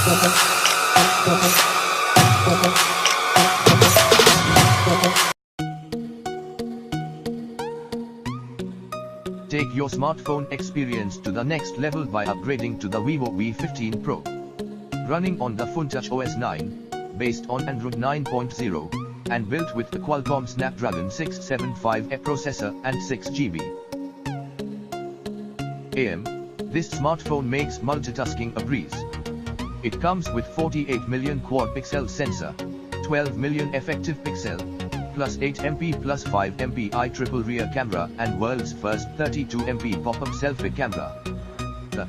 Take your smartphone experience to the next level by upgrading to the Vivo V15 Pro. Running on the FunTouch OS 9, based on Android 9.0, and built with the Qualcomm Snapdragon 675A processor and 6GB RAM, this smartphone makes multitasking a breeze. It comes with 48 million quad-pixel sensor, 12 million effective pixel, plus 8MP plus 5MP triple rear camera and world's first 32MP pop-up selfie camera. The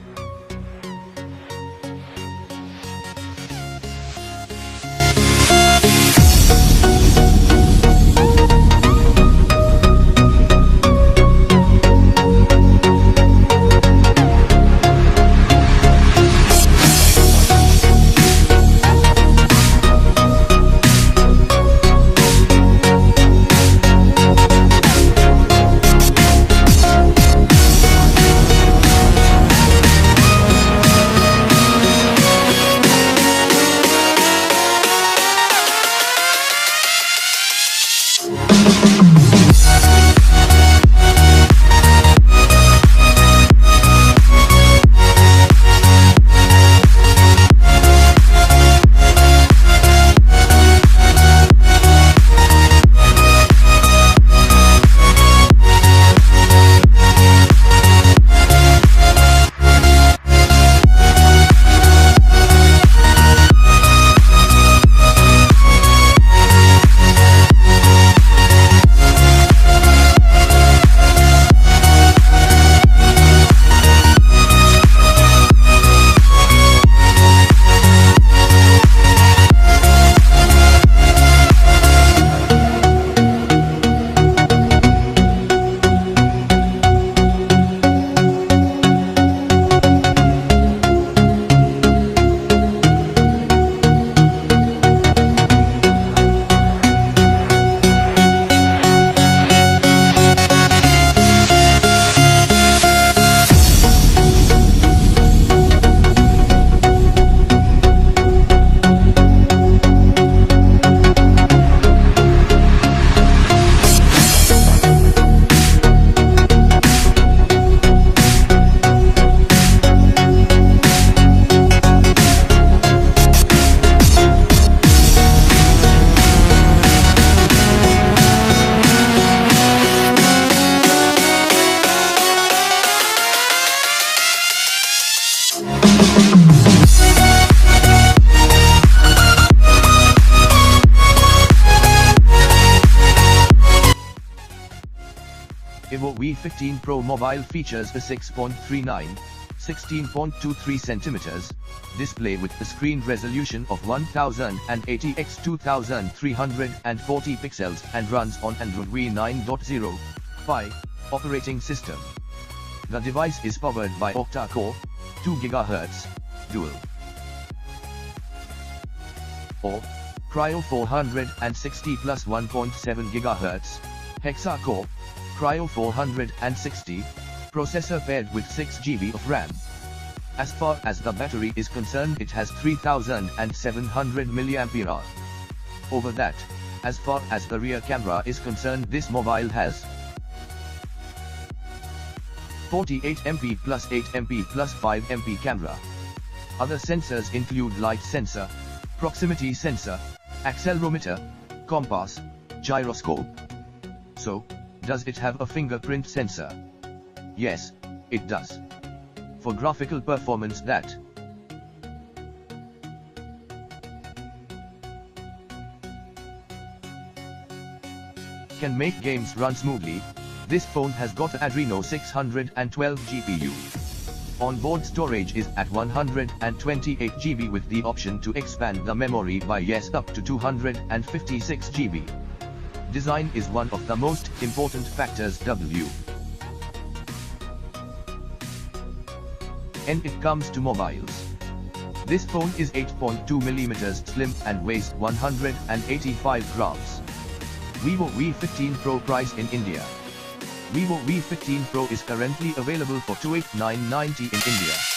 Vivo V15 Pro mobile features a 6.39, 16.23 cm display with a screen resolution of 1080 x 2340 pixels and runs on Android v9.0 Pie operating system. The device is powered by octa-core, 2 GHz, dual or Cryo 460 plus 1.7 GHz, hexa-core, Cryo 460, processor paired with 6GB of RAM. As far as the battery is concerned, it has 3700 mAh. Over that, as far as the rear camera is concerned, this mobile has 48MP plus 8MP plus 5MP camera. Other sensors include light sensor, proximity sensor, accelerometer, compass, gyroscope. So, does it have a fingerprint sensor? Yes, it does. For graphical performance that can make games run smoothly, this phone has got an Adreno 612 GPU. Onboard storage is at 128 GB with the option to expand the memory by up to 256 GB. Design is one of the most important factors when it comes to mobiles. This phone is 8.2 mm slim and weighs 185 grams. Vivo V15 Pro price in India. Vivo V15 Pro is currently available for 28990 in India.